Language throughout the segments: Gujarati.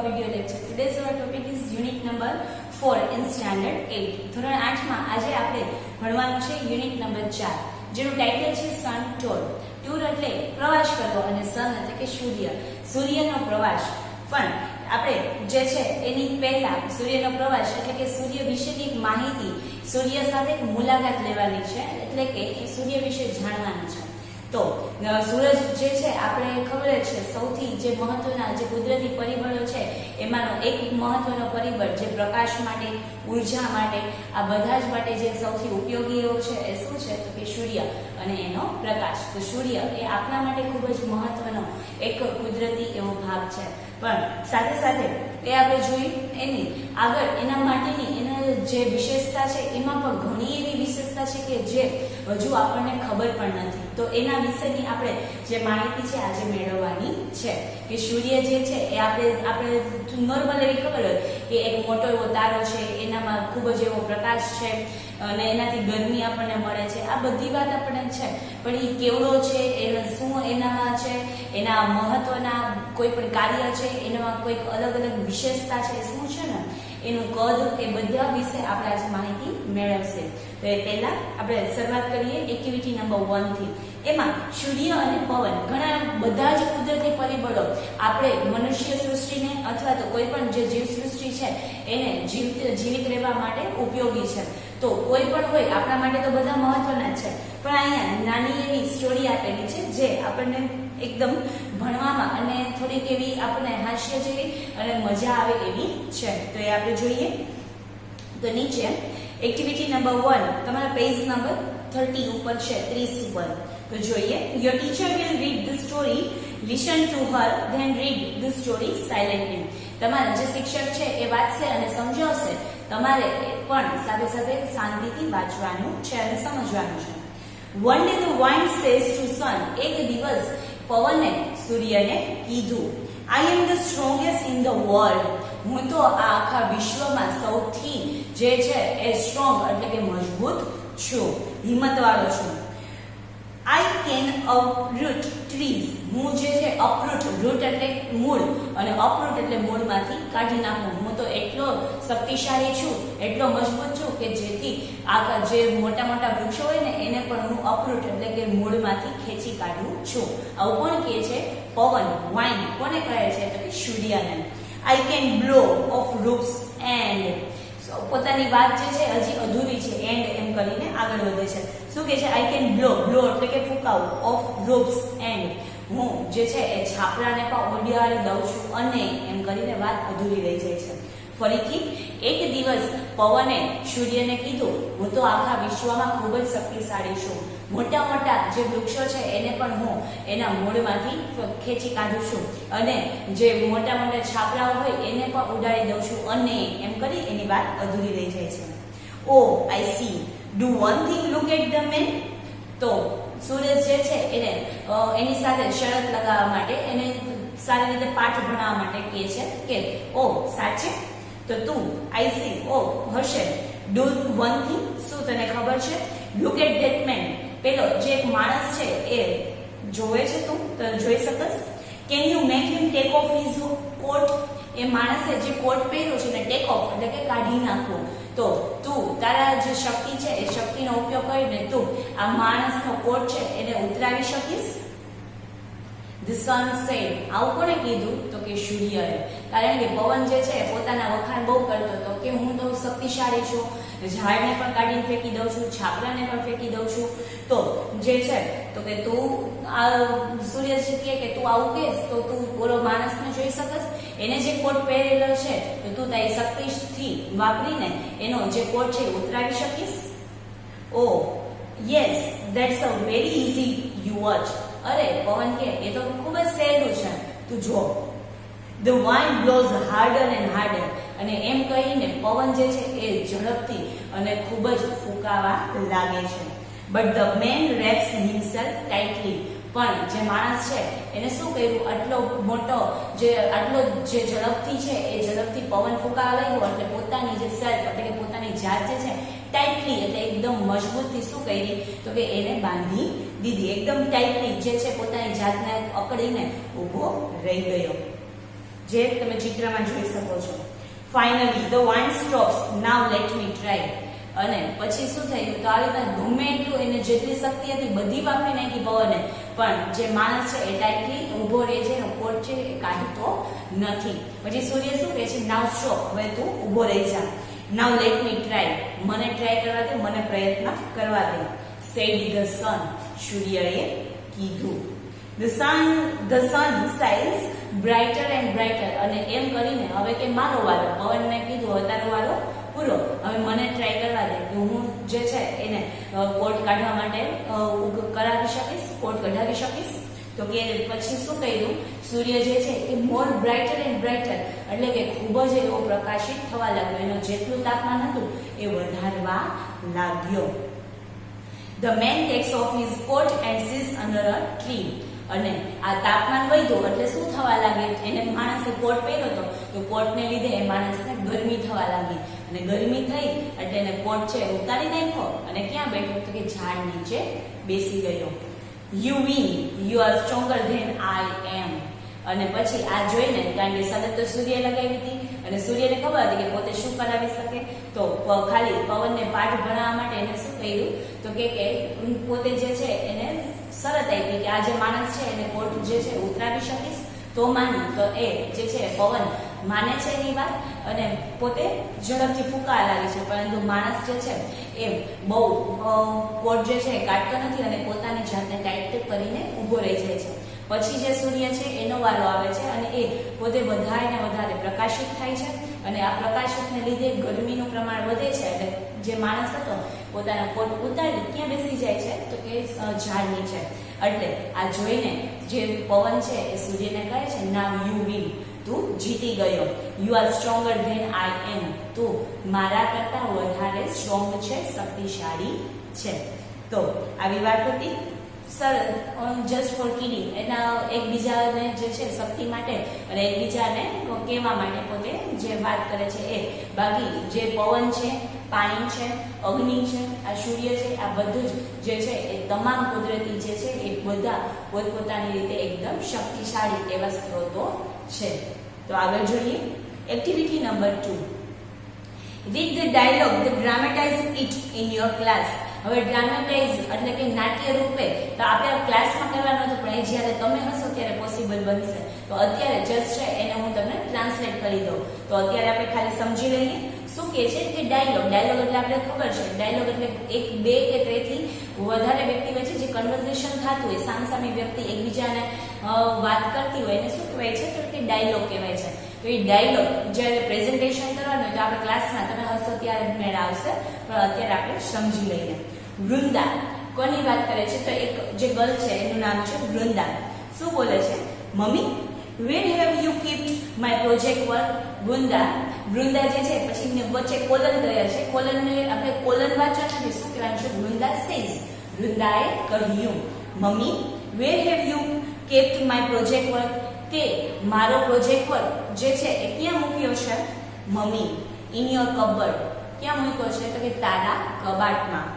video lecture. Today's our topic is unit number 4 in standard 8. ધોરણ 8 માં આજે આપણે ભણવાનું છે યુનિટ નંબર 4 જેનું ટાઇટલ છે સન ટૂર. ટૂર એટલે પ્રવાસ કરવો અને સન એટલે કે સૂર્યનો પ્રવાસ. પણ આપણે જે છે એની પહેલા સૂર્યનો પ્રવાસ એટલે કે સૂર્ય વિશેની માહિતી, સૂર્ય સાથે મુલાકાત લેવાની છે, એટલે કે સૂર્ય વિશે જાણવાનું છે. તો સૂરજ જે છે આપણે ખબર જ છે સૌથી જે મહત્વના જે કુદરતી પરિબળો છે એમાંનો એક મહત્વનો પરિબળ જે પ્રકાશ માટે, ઉર્જા માટે, આ બધા જ માટે જે સૌથી ઉપયોગી એવો છે એ શું છે તો કે સૂર્ય અને એનો પ્રકાશ. તો સૂર્ય એ આપણા માટે ખૂબ જ મહત્વનો એક કુદરતી એવો ભાગ છે. પણ સાથે સાથે એ આપણે જોયું એની આગળ એના માટેની એના જે વિશેષતા છે એમાં પણ ઘણી એવી વિશેષતા છે કે જે હજુ આપણને ખબર પણ નથી. તો એના વિશેની આપણે જે માહિતી છે આજે મેળવવાની છે કે સૂર્ય જે છે એ આપણે નોર્મલ એવી ખબર હોય કે એક મોટો એવો તારો છે, એનામાં ખૂબ જ એવો પ્રકાશ છે અને એનાથી ગરમી આપણને મળે છે. આ બધી વાત આપણને છે, પણ એ કેવડો છે, એને શું એનામાં છે, એના મહત્વના કોઈ પણ કાર્ય છે, એનામાં કોઈક અલગ અલગ વિશેષતા છે, શું છે ને એનું કદ, એ બધા વિશે આપણે આજે માહિતી મેળવશે. તો એ પહેલા આપણે શરૂઆત કરીએ એક્ટિવિટી નંબર 1 થી. એમાં સૂર્ય અને પવન ઘણા બધા જ કુદરતી પરિબળો આપણે મનુષ્ય સૃષ્ટિને અથવા તો કોઈ પણ જે જીવ સૃષ્ટિ છે એને જીવિત રહેવા માટે ઉપયોગી છે. તો કોઈ પણ હોય આપણા માટે તો બધા મહત્વના જ છે, પણ અહીંયા નાની એવી સ્ટોરી આપેલી છે જે આપણને એકદમ ભણવામાં અને થોડીક એવી આપણને હાસ્ય જેવી અને મજા આવે એવી છે. તો એ આપણે જોઈએ. તો નીચે એક્ટિવિટી નંબર 1 તમારા પેજ નંબર 30 ઉપર છે, 30 ઉપર. તો જોઈએ. Your teacher will read the story, listen to her, than read the story silently. તમારા જે શિક્ષક છે એ વાંચશે અને સમજાવશે, તમારે પણ સાથે સાથે શાંતિથી વાંચવાનું છે અને સમજવાનું છે. One day the wind says to sun. એક દિવસ પવને સૂર્યને કીધું, I am the strongest in the world. હું તો આ આખા વિશ્વમાં સૌથી જે છે એ સ્ટ્રોંગ એટલે કે મજબૂત છું, હિંમતવાળો છું. I can અપરૂટ trees. હું જે છે અપરૂટ, રૂટ એટલે મૂળ અને અપરૂટ એટલે મૂળમાંથી કાઢી નાખું. હું તો એટલો શક્તિશાળી છું, એટલો મજબૂત છું કે જેથી આ જે મોટા મોટા વૃક્ષો હોય ને એને પણ હું અપરૂટ એટલે કે મૂળમાંથી ખેંચી કાઢું છું. આવું કોણ કહે છે? પવન, વાઇન્ડ. કોને કહે છે તો કે સૂર્યને. I can blow of roofs and. પોતાની વાત જે છે હજી અધૂરી છે, એન્ડ એમ કરીને આગળ વધે છે. શું કે છે? આઈ કેન બ્લો એટલે કે ફૂંકાવું, ઓફ રૂપ્સ એન્ડ. હું જે છે એ છાપરાને પણ ઉડાડી દઉં છું અને એમ કરીને વાત અધૂરી રહી જાય છે. ફરીથી એક દિવસ પવને સૂર્યને કીધું, હું તો આખા વિશ્વમાં ખૂબ જ શક્તિશાળી છું. મોટા મોટા જે વૃક્ષો છે એને પણ હું એના મૂળમાંથી ખેંચી કાઢું છું અને જે મોટા મોટા છાપરાઓ હોય એને પણ ઉડાડી દઉં છું અને એમ કરી એની વાત અધૂરી રહી જાય છે. Oh I see, do one thing, look at the man. તો સૂરજ જે છે એને એની સાથે શરત લગાવવા માટે, એને સારી રીતે પાઠ ભણાવવા માટે કહે છે કે ઓ સાચે તો તું, આઈ સી, ઓ હશે, ડુ વન થિંગ, શું તને ખબર છે, લુક એટ ધેટ મેન, પેલો જે એક માણસ છે એ જોવે છે, તું તો જોઈ શકસ. Can you make him take off his coat. એ માણસે જે કોટ પહેર્યો છે એને ટેક ઓફ એટલે કે કાઢી નાખવો. તો તું તારા જે શક્તિ છે એ શક્તિનો ઉપયોગ કરીને તું આ માણસનો કોટ છે એને ઉતરાવી શકીશ. The sun said. આવું કોને કીધું તો કે સૂર્યએ. કારણ કે પવન જે છે પોતાના વખાણ બહુ કરતો હતો કે હું તો શક્તિશાળી છું, ઝાડને પણ કાઢીને ફેંકી દઉં છું, છાપરાને પણ ફેંકી દઉં છું. તો જે છે તો કે તું આ સૂર્ય છે કે તું આવું કહેશ તો તું બોલો માણસને જોઈ શકસ. એને જે કોટ પહેરેલો છે તો તું તારી શક્તિથી વાપરીને એનો જે કોટ છે ઉતરાવી શકીશ. ઓ yes, that's a very easy, you watch. અરે પવન કે એ તો ખૂબ જ સહેલું છે, તું જો. The wind blows harder and harder. અને એમ કહીને પવન જે છે એ ઝડપથી અને ખૂબ જ ફૂંકાવા લાગે છે. But the man wraps himself tightly. પણ જે માણસ છે એને શું કર્યું, આટલો જે ઝડપથી છે એ ઝડપથી પવન ફૂંકાવા લાગ્યો એટલે પોતાની જે સેલ્ફ એટલે કે પોતાની જાત જે છે ટાઇટલી એટલે એકદમ મજબૂતથી શું કરી તો કે એને બાંધી દીધી. એકદમ ટાઇટલી જે છે પોતાની જાતને અકડીને ઊભો રહી ગયો. જે તમે ચિત્રમાં જોઈ શકો છો. Finally the wine stops, now let me try. અને પછી શું થયું તો આવી રીતે ગમે એટલું એને જેટલી શક્તિ હતી બધી વાપરી નાખી પવને, પણ જે માણસ છે એ ટાઈટલી ઊભો રહે છે, એનો કોટ છે એ કાઢતો નથી. પછી સૂર્ય શું કહે છે, નાવ સ્ટોપ, હવે તું ઊભો રહી જા. નાવ લેટ મી ટ્રાય, મને ટ્રાય કરવા દે, મને પ્રયત્ન કરવા દે. સેડ ધ સન, સૂર્યએ કીધું. The sun shines brighter and brighter. અને એમ કરીને હવે કે મારો વારો, પવનને કીધું હવે તારો વારો પૂરો, હવે મને ટ્રાય કરવા દે કે હું જે છે એને કોટ કાઢવા માટે કરાવી શકીશ, કોટ કઢાવી શકીશ. તો કે પછી શું કર્યું, સૂર્ય જે છે એ મોર બ્રાઇટર એન્ડ બ્રાઇટર, એટલે કે ખૂબ જ એવો પ્રકાશિત થવા લાગ્યો, એનું જેટલું તાપમાન હતું એ વધારવા લાગ્યો. The man takes off his coat and sits under a tree. અને આ તાપમાન વધ્યું એટલે શું થવા લાગે, એને માણસે કોટ પહેર્યો હતો તો કોટને લીધે એ માણસને ગરમી થવા લાગી, અને ગરમી થઈ એટલે એને કોટ છે ઉતારી નાખ્યો અને ક્યાં બેઠો તો કે ઝાડ નીચે બેસી ગયો. You win, you are stronger than I am. અને પછી આ જોઈને, કારણ કે સતત તો સૂર્ય લગાવી હતી અને સૂર્યને ખબર હતી કે પોતે શું કરાવી શકે, તો ખાલી પવનને પાઠ ભણાવવા માટે એને શું કર્યું તો કે પોતે જે છે એને શરત આપી કે આ જે માણસ છે એને કોટ જે છે ઉતરાવી શકીશ તો માનું. તો એ જે છે પવન માને છે એની વાત અને પોતે ઝડપથી ફૂંકા લાગે છે, પરંતુ માણસ જે છે એ બહુ કોટ જે છે કાઢતો નથી અને પોતાની જાતને ટાઈટ કરીને ઊભો રહી જાય છે. પછી જે સૂર્ય છે એનો વારો આવે છે અને એ પોતે વધારે ને વધારે પ્રકાશિત થાય છે અને આ પ્રકાશિતને લીધે ગરમીનું પ્રમાણ વધે છે. એટલે જે માણસ હતો પોતાના કોટ ઉતારી ક્યાં બેસી જાય છે તો કે ઝાડ નીચે. એટલે આ જોઈને જે પવન છે એ સૂર્યને કહે છે, નાવ યુ વિન, તું જીતી ગયો. You are stronger than I am, તું મારા કરતા વધારે સ્ટ્રોંગ છે, શક્તિશાળી છે. તો આવી વાત હતી સર જસ્ટ ફોર કિડિંગ, એના એકબીજાને જે છે શક્તિ માટે અને એકબીજાને કહેવા માટે પોતે જે વાત કરે છે એ. બાકી જે પવન છે, પાણી છે, અગ્નિ છે, આ સૂર્ય છે, આ બધું જ જે છે એ તમામ કુદરતી જે છે એ બધા પોતપોતાની રીતે એકદમ શક્તિશાળી એવા સ્ત્રોતો છે. તો આગળ જોઈએ activity number 2. Read the dialogue, the dramatise it in your class. હવે ડ્રામેટાઇઝ એટલે કે નાટ્ય રૂપે તો આપણે ક્લાસમાં કરવાનો હતો, પણ એ જ્યારે તમે હશો ત્યારે પોસિબલ બનશે. તો અત્યારે જસ્ટ છે એને હું તમને ટ્રાન્સલેટ કરી દઉં. તો અત્યારે આપણે ખાલી સમજી લઈએ શું કહે છે કે ડાયલોગ. ડાયલોગ એટલે આપણે ખબર છે, ડાયલોગ એટલે એક, બે કે તેથી વધારે વ્યક્તિ વચ્ચે જે કન્વર્ઝેશન થતું હોય, સામસામી વ્યક્તિ એકબીજાને વાત કરતી હોય એને શું કહેવાય છે તો કે ડાયલોગ કહેવાય છે. તો એ ડાયલોગ જ્યારે પ્રેઝન્ટેશન કરવાનું હોય તો આપણે ક્લાસમાં તમે હશો ત્યારે મેળ આવશે, પણ અત્યારે આપણે સમજી લઈએ. વૃંદા કોની વાત કરે છે તો એક જે ગર્લ છે એનું નામ છે વૃંદા. શું બોલે છે, mummy where have you kept my project work. Vrinda જે છે પછી વચ્ચે કોલન કર્યા છે, કોલનને આપણે કોલન વાંચવા નથી, શું કહેવાનું છે વૃંદા સેઝ. વૃંદાએ કહ્યું, mummy where have you kept my project work, તે મારો પ્રોજેક્ટ વર્ક જે છે એ ક્યાં મૂક્યો છે. મમ્મી ઇન યોર કબર્ડ, ક્યાં મૂક્યો છે તો કે તારા કબાટમાં.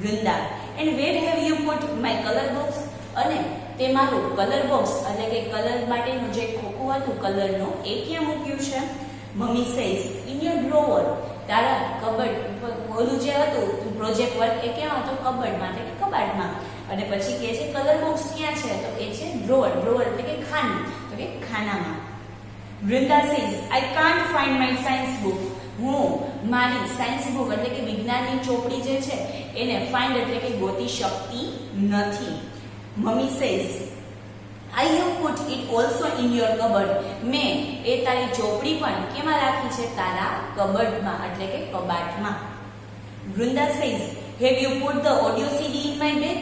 Vrinda and where have you put my colour box, અને તે મારું કલર બોક્સ એટલે કે કલર માટેનું જે ખોખું હતું કલરનું એ ક્યાં મૂક્યું છે. Mummy says in your drawer, તારા કબર્ડ ઓલું જે હતું પ્રોજેક્ટ વર્ક એ ક્યાં હતો કબર્ડમાં એટલે કે કબાટમાં. અને પછી કહે છે કલર બોક્સ ક્યાં છે તો એ છે ડ્રોવર. ડ્રોવર એટલે કે ખાનું, તો કે ખાનામાં. Vrinda says I can't find my science book, હું મારી સાયન્સ બુક એટલે કે વિજ્ઞાનની ચોપડી જે છે એને ફાઇન્ડ એટલે કે ગોતી શકતી નથી. Mummy says I have put it also in your cupboard, મેં એ તારી ચોપડી પણ કેમાં રાખી છે તારા કબર્ડમાં એટલે કે કબાટમાં. Vrinda says have you put the audio CD in my bag,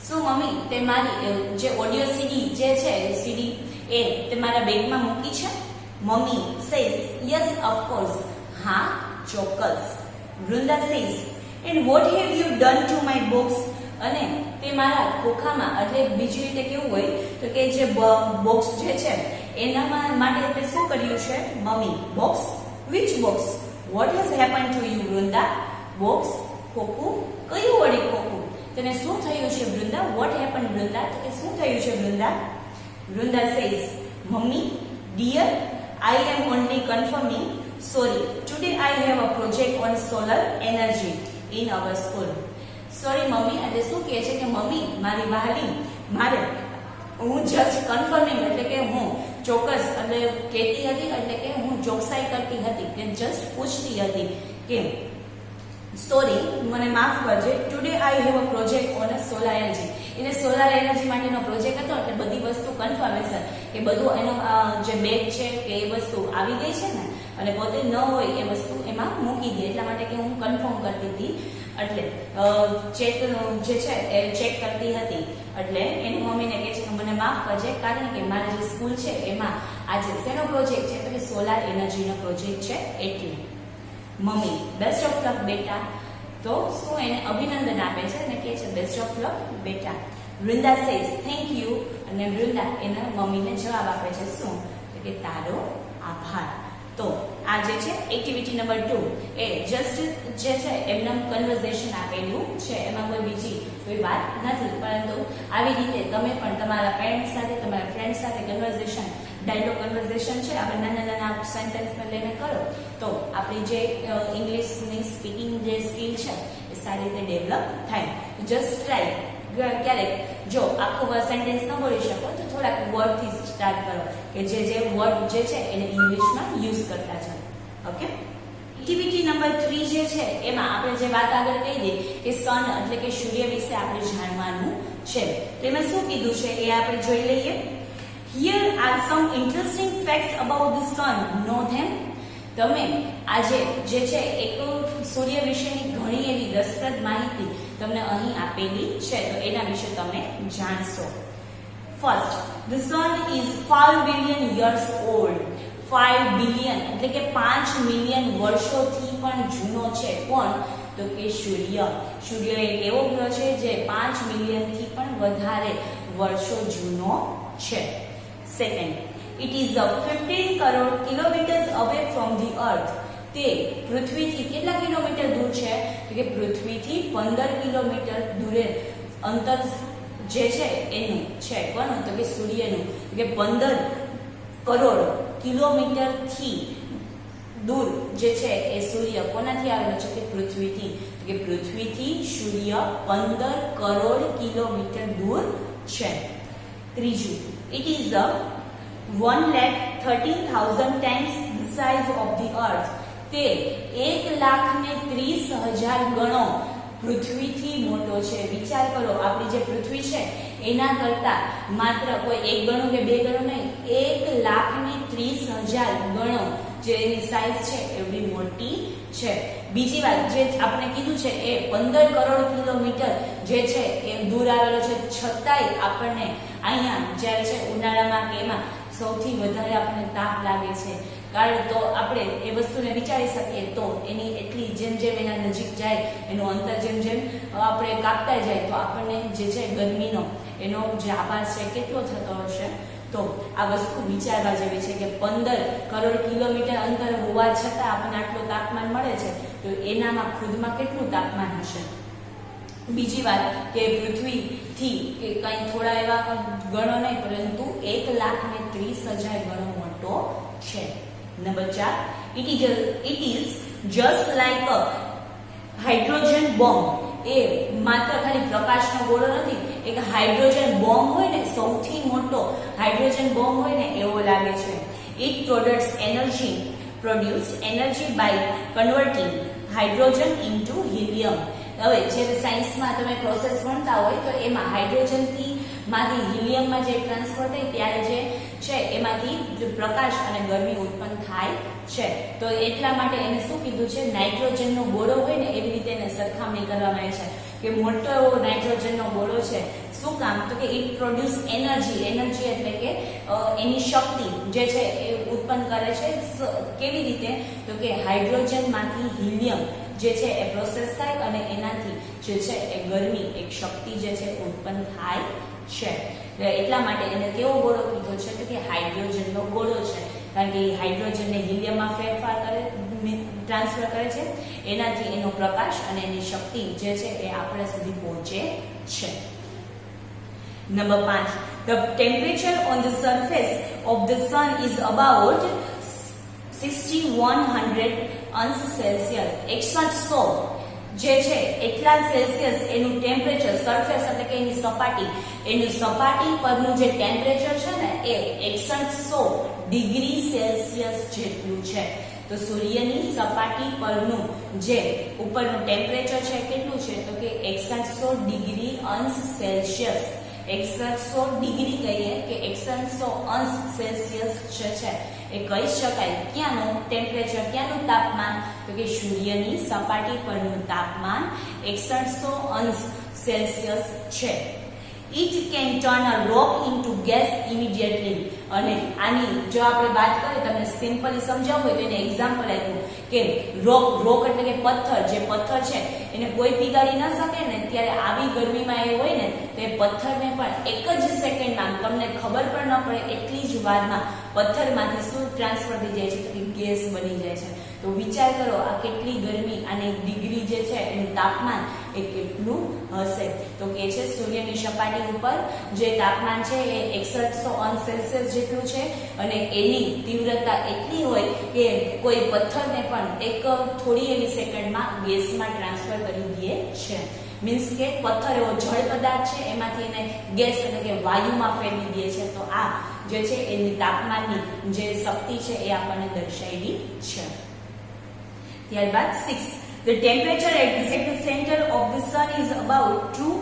શું મમ્મી તે મારી જે ઓડિયો સીડી જે છે સીડી એ તે મારા બેગમાં મૂકી છે. મમ્મી સેઝ યસ ઓફકોર્સ, હા ચોક્કસ. Vrinda says and what have you done to my box, અને તે મારા ખોખામાં એટલે બીજી રીતે કેવું હોય તો કે જે બોક્સ જે છે એના માટે તે શું કર્યું છે. Mummy box, which box, what has happen to you Vrinda, box ખોખું, કયું વળી ખોખું, તેને શું થયું છે વૃંદા. વોટ હેપન વૃંદા, તો કે શું થયું છે Vrinda. Vrinda says mummy dear I am only confirming. Sorry, today I have a project on solar energy in our school. Sorry mummy, એટલે શું કહે છે કે મમ્મી મારી વહાલી મારે હું જસ્ટ કન્ફર્મિંગ એટલે કે હું ચોક્કસ એટલે કહેતી હતી એટલે કે હું ચોકસાઈ કરતી હતી કે જસ્ટ પૂછતી હતી કે સોરી મને માફ કરજે, today I have a project on a solar energy. એટલે સોલાર એનર્જી માટેનો પ્રોજેક્ટ હતો એટલે બધી વસ્તુ કન્ફર્મેશન કે બધું એનો જે બેગ છે કે એ વસ્તુ આવી ગઈ છે ને અને પોતે ન હોય એ વસ્તુ એમાં મૂકી દે એટલા માટે કે હું કન્ફર્મ કરતી હતી એટલે ચેક જે છે એ ચેક કરતી હતી. એટલે એની મમ્મીને કહે છે કે મને માફ કરજે કારણ કે મારી જે સ્કૂલ છે એમાં આજે શેનો પ્રોજેક્ટ છે તો કે સોલાર એનર્જીનો પ્રોજેક્ટ છે એટલે. મમ્મી બેસ્ટ ઓફ લક બેટા, તો શું એને અભિનંદન આપે છે અને કહે છે બેસ્ટ ઓફ લક બેટા. વૃંદા સેઝ થેન્ક યુ અને વૃંદા એના મમ્મીને જવાબ આપે છે શું તો કે તારો આભાર. તો આ જે છે એક્ટિવિટી નંબર 2 એ જસ્ટ જે છે એમના કન્વર્ઝેશન આપેલું છે, એમાં કોઈ બીજી કોઈ વાત નથી, પરંતુ આવી રીતે તમે પણ તમારા પેરેન્ટ્સ સાથે તમારા ફ્રેન્ડ સાથે કન્વર્ઝેશન ડાયલોગ કન્વર્ઝેશન છે આપણે નાના નાના સેન્ટેન્સને લઈને કરો તો આપણી જે ઇંગ્લિશની સ્પીકિંગ જે સ્કિલ છે એ સારી રીતે ડેવલપ થાય. Just try. ક્યારેક જો આખું સેન્ટેન્સ ન બોલી શકો તો થોડાક વર્ડથી સ્ટાર્ટ કરો કે જે વર્ડ જે છે એને ઇંગ્લિશમાં યુઝ કરતા જાઓ. ઓકે. એક્ટિવિટી નંબર 3 જે છે એમાં આપણે જે વાત આગળ કહી દઈએ કે સન એટલે કે સૂર્ય વિશે આપણે જાણવાનું છે. તો એમાં શું કીધું છે એ આપણે જોઈ લઈએ. Here are some interesting facts about the sun. Know them? તમે આજે જે છે એક સૂર્ય વિશેની ઘણી એવી રસપ્રદ માહિતી તમને અહીં આપેલી છે તો એના વિશે તમે જાણશો. First, the sun is 5 billion years old. 5 billion એટલે કે 5 મિલિયન વર્ષોથી પણ જૂનો છે. કોણ તો કે સૂર્ય. સૂર્ય એક એવો ગ્રહ છે જે 5 મિલિયનથી પણ વધારે વર્ષો જૂનો છે. Second, it is 15 crore kilometers away from the earth. તે પૃથ્વીથી કેટલા કિલોમીટર દૂર છે તો કે પૃથ્વીથી 15 કિલોમીટર દૂરે અંતર જે છે એનું છે. કોનું તો કે સૂર્યનું. કે 15 કરોડ કિલોમીટરથી દૂર જે છે એ સૂર્ય કોનાથી આવેલો છે કે પૃથ્વીથી. કે પૃથ્વીથી સૂર્ય 15 કરોડ કિલોમીટર દૂર છે. ત્રીજું, it is 1,13,000 times the size of the earth. તે 1,30,000 ગણો પૃથ્વીથી મોટો છે. વિચાર કરો આપણી જે પૃથ્વી છે એના કરતા માત્ર કોઈ એક ગણો કે બે ગણો નહીં, 1,30,000 ગણો જે એની સાઈઝ છે એવડી મોટી છે. બીજી વાત જે આપણે કીધું છે એ 15 કરોડ કિલોમીટર જે છે એ દૂર આવેલો છે, છતાંય આપણને અહીંયા જ્યારે છે ઉનાળામાં કે એમાં સૌથી વધારે આપણને તાપ લાગે છે. કારણ તો આપણે એ વસ્તુને વિચારી શકીએ તો એની એટલી જેમ જેમ એના નજીક જાય એનું અંતર જેમ જેમ આપણે કાપતા જાય તો આપણને જે છે ગરમીનો એનો જે આભાસ છે કેટલો થતો હશે. તો આ વસ્તુ વિચારવા જેવી છે કે 15 કરોડ કિલોમીટર અંતર હોવા છતાં આપણને આટલું તાપમાન મળે છે તો એનામાં ખુદમાં કેટલું તાપમાન હશે. બીજી વાત કે પૃથ્વીથી કે કંઈ થોડા એવા ગણો નહીં પરંતુ 1,30,000 ગણો મોટો છે. Number 4, it is just like a hydrogen bomb. એ માત્ર ખાલી પ્રકાશનો ગોળો નથી, એક હાઇડ્રોજન બોમ્બ હોય ને સૌથી મોટો હાઇડ્રોજન બોમ્બ હોય ને એવો લાગે છે. It produced energy by converting hydrogen into helium. હવે જે સાયન્સમાં તમે પ્રોસેસ ભણતા હોય તો એમાં હાઇડ્રોજનથી માંથી હિલિયમમાં જે ટ્રાન્સફર થાય ત્યારે જે છે એમાંથી પ્રકાશ અને ગરમી ઉત્પન્ન થાય છે. તો એટલા માટે એને શું કીધું છે, નાઇટ્રોજનનો ગોળો હોય ને એવી રીતે એને સરખામણી કરવામાં આવે છે કે મોટો એવો નાઇટ્રોજનનો ગોળો છે. શું કામ તો કે ઇટ પ્રોડ્યુસ એનર્જી. એનર્જી એટલે કે એની શક્તિ જે છે એ ઉત્પન્ન કરે છે. કેવી રીતે તો કે હાઇડ્રોજનમાંથી હિલિયમ જે છે એ પ્રોસેસ થાય અને એનાથી જે છે એ ગરમી એક શક્તિ જે છે ઉત્પન્ન થાય છે. એટલા માટે એને કેવો ગોળો કીધો છે તો કે હાઇડ્રોજનનો ગોળો છે. કારણ કે એ હાઇડ્રોજનને હિલિયમમાં ફેરફાર કરે ટ્રાન્સફર કરે છે, એનાથી એનો પ્રકાશ અને એની શક્તિ જે છે એ આપણા સુધી પહોંચે છે. Number 5, the temperature on the surface of the sun is about 6100 અંશ સેલ્સિયસ 100 જે છે એટલા સેલ્સિયસ એનું ટેમ્પરેચર સરફેસ એટલે કે એની સપાટી પરનું જે ટેમ્પરેચર છે ને એ 100 ડિગ્રી સેલ્સિયસ જેટલું છે. તો સૂર્યની સપાટી પરનું જે ઉપરનું ટેમ્પરેચર છે કેટલું છે તો કે 100 ડિગ્રી અંશ સેલ્સિયસ. 100 ડિગ્રી કહીએ કે 100 અંશ સેલ્સિયસ છે એ કહી શકાય. ક્યાંનું ટેમ્પરેચર, ક્યાંનું તાપમાન તો કે સૂર્યની સપાટી પરનું તાપમાન 100 અંશ સેલ્સિયસ છે. It can turn a rock into gas immediately. અને આની જો આપણે વાત કરીએ, તમને સિમ્પલી સમજાવવું હોય તો એને એક્ઝામ્પલ આપ્યું કે રોક એટલે કે પથ્થર છે એને કોઈ પીગાડી ન શકે ને, ત્યારે આવી ગરમીમાં એ હોય ને તો એ પથ્થરને પણ એક જ સેકન્ડમાં, તમને ખબર પણ ન પડે એટલી જ વારમાં પથ્થરમાંથી શું ટ્રાન્સફર થઈ જાય છે તો કે ગેસ બની જાય છે. તો વિચાર કરો આ કેટલી ગરમી અને ડિગ્રી જે છે એનું તાપમાન એ કેટલું હશે. તો કે છે સૂર્યની સપાટી ઉપર જે તાપમાન છે એ 100 અંશ સેલ્સિયસ જેટલું છે અને એની તીવ્રતા એટલી હોય કે કોઈ પથ્થરને પણ એક થોડી એવી સેકન્ડમાં ગેસમાં ટ્રાન્સફર કરી દે છે. મીન્સ કે પથ્થર એવો જળ પદાર્થ છે, એમાંથી એને ગેસ એટલે કે વાયુમાં ફેરવી દે છે. તો આ જે છે એની તાપમાનની જે શક્તિ છે એ આપણને દર્શાવી છે. ત્યારબાદ 6, the temperature at the center of the sun is about 2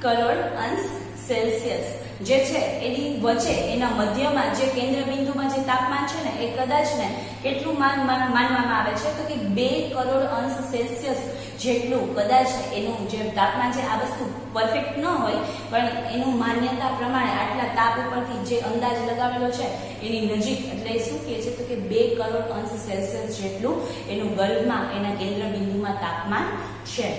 crore અંશ સેલ્સિયસ. જે છે એની વચ્ચે એના મધ્યમાં જે કેન્દ્ર બિંદુમાં જે તાપમાન છે ને એ કદાચ ને કેટલું માનવામાં આવે છે તો કે 2 કરોડ અંશ સેલ્સિયસ જેટલું કદાચ એનું જે તાપમાન છે. આ વસ્તુ પરફેક્ટ ન હોય પણ એનું માન્યતા પ્રમાણે આટલા તાપ ઉપરથી જે અંદાજ લગાવેલો છે એની નજીક, એટલે શું કહે છે તો કે 2 કરોડ અંશ સેલ્સિયસ જેટલું એનું ગર્ભમાં એના કેન્દ્ર બિંદુમાં તાપમાન છે.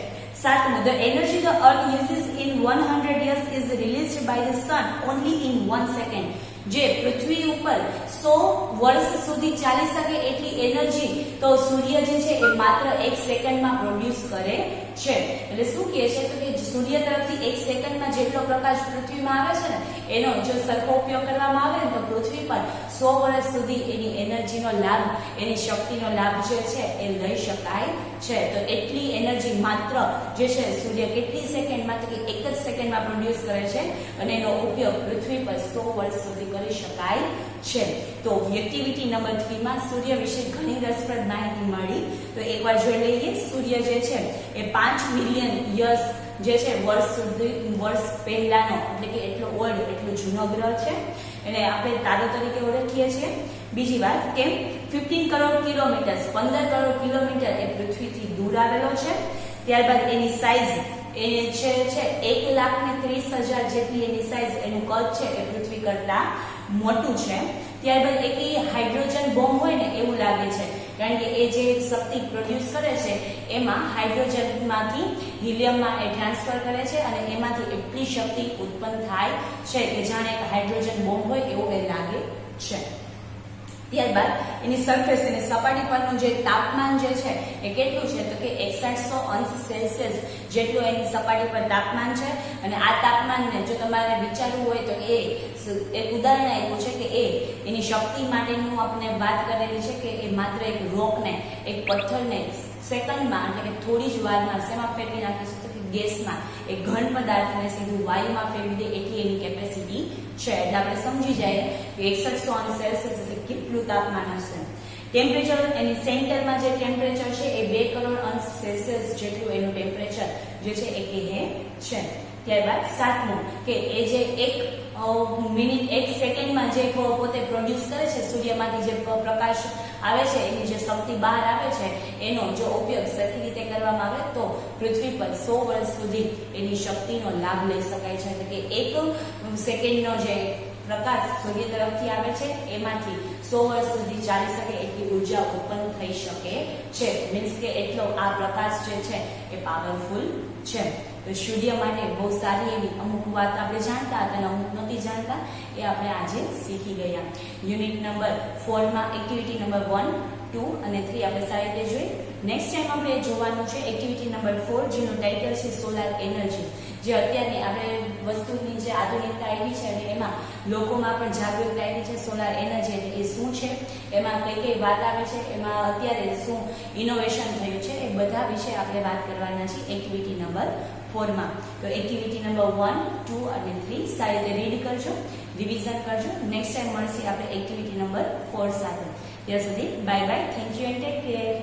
7, the energy the earth uses in 100 years is released by the sun only in 1 second. જે પૃથ્વી ઉપર 100 વર્ષ સુધી ચાલી શકે એટલી એનર્જી તો સૂર્ય જે છે એ માત્ર 1 સેકન્ડમાં પ્રોડ્યુસ કરે છે. એટલે શું કહે છે તો કે સૂર્ય તરફથી 1 સેકન્ડમાં જેટલો પ્રકાશ પૃથ્વીમાં આવે છે ને એનો જો સરખો ઉપયોગ કરવામાં આવે ને તો પૃથ્વી પર 100 વર્ષ સુધી એની એનર્જીનો લાભ, એની શક્તિનો લાભ જે છે એ લઈ શકાય છે. તો એટલી એનર્જી માત્ર જે છે સૂર્ય કેટલી સેકન્ડમાં તો કે 1 જ સેકન્ડમાં પ્રોડ્યુસ કરે છે અને એનો ઉપયોગ પૃથ્વી પર 100 વર્ષ સુધી કરી શકાય છે. તો એક્ટિવિટી નંબર 3 માં સૂર્ય વિશે ઘણી રસપ્રદ માહિતી મળી. તો એકવાર જોઈ લઈએ. સૂર્ય જે છે એ 5 મિલિયન યર્સ જે છે વર્ષ પહેલાનો એટલે કે એટલો ઓલ્ડ, એટલો જૂનો ગ્રહ છે. એને આપણે તારો તરીકે ઓળખીએ છીએ. બીજી વાત કે 15 કરોડ કિલોમીટર 15 કરોડ કિલોમીટર એ પૃથ્વીથી દૂર આવેલો છે. ત્યારબાદ એની સાઈઝ એ છે 1,30,000 જેટલી એની સાઈઝ, એનું કદ છે એ પૃથ્વી કરતા મોટું છે. ત્યારબાદ એક હાઇડ્રોજન બોમ્બ હોય ને એવું લાગે છે, કારણ કે એ જે શક્તિ પ્રોડ્યુસ કરે છે એમાં હાઇડ્રોજનમાંથી હિલિયમમાં એ ટ્રાન્સફર કરે છે અને એમાંથી એટલી શક્તિ ઉત્પન્ન થાય છે કે જાણે એક હાઇડ્રોજન બોમ્બ હોય એવું એ લાગે છે. ત્યારબાદ એની સરફેસ, એની સપાટી પરનું જે તાપમાન જે છે એ કેટલું છે તો કે 100 અંશ સેલ્સિયસ જેટલું એની સપાટી પર તાપમાન છે. અને આ તાપમાનને જો તમારે વિચારવું હોય તો એક ઉદાહરણ આપ્યું છે કે એની શક્તિ માટેનું આપણે વાત કરેલી છે કે એ માત્ર એક રોકને, એક પથ્થરને સેકન્ડમાં એટલે કે થોડી જ વારમાં શેમાં ફેરવી નાખે છે તો કે ગેસમાં, એક ઘન પદાર્થને સીધું વાયુમાં ફેરવી દે એટલી એની કેપેસિટી છે. એટલે આપણે સમજી જાય કે 100 અંશ સેલ્સિયસ એટલે કેટલું તાપમાન હશે. ટેમ્પરેચર, એની સેન્ટરમાં જે ટેમ્પરેચર છે એ 2 કરોડ અંશ સેલ્સિયસ જેટલું એનું ટેમ્પરેચર જે છે એ કહે છે. ત્યારબાદ 7મું કે એ જે 1 મિનિટ 1 સેકન્ડમાં જે પોતે પ્રોડ્યુસ કરે છે સૂર્યમાંથી જે પ્રકાશ આવે છે, એની જે શક્તિ બહાર આવે છે એનો જો ઉપયોગ સરખી રીતે કરવામાં આવે તો પૃથ્વી પર 100 વર્ષ સુધી એની શક્તિનો લાભ લઈ શકાય છે. એટલે કે 1 સેકન્ડનો જે પ્રકાશ સૂર્ય તરફથી આવે છે એમાંથી 100 વર્ષ સુધી ચાલી શકે એટલી ઉર્જા ઉત્પન્ન થઈ શકે છે. મીન્સ કે એટલો આ પ્રકાશ જે છે એ પાવરફુલ છે. તો સૂર્ય માટે બહુ સારી એવી અમુક વાત આપણે જાણતા હતા અને અમુક નથી જાણતા એ આપણે આજે શીખી ગયા. યુનિટ નંબર 4 માં એક્ટિવિટી નંબર 1, 2 અને 3 આપણે સારી રીતે જોઈ. નેક્સ્ટ ટાઈમ આપણે જોવાનું છે એક્ટિવિટી નંબર 4 જેનું ટાઇટલ છે સોલાર એનર્જી. જે અત્યારની આપણે વસ્તુની જે આધુનિકતા આવી છે અને એમાં લોકોમાં પણ જાગૃતતા આવી છે સોલાર એનર્જી એ શું છે, એમાં કઈ કઈ વાત આવે છે, એમાં અત્યારે શું ઇનોવેશન થયું છે, એ બધા વિશે આપણે વાત કરવાના છીએ એક્ટિવિટી નંબર 4 માં. તો એક્ટિવિટી નંબર 1, 2 અને 3 સારી રીતે રીડ કરજો, રિવિઝન કરજો. નેક્સ્ટ ટાઈમ મળશે આપણે એક્ટિવિટી નંબર 4 સાથે. ત્યાં સુધી bye bye, thank you and take care.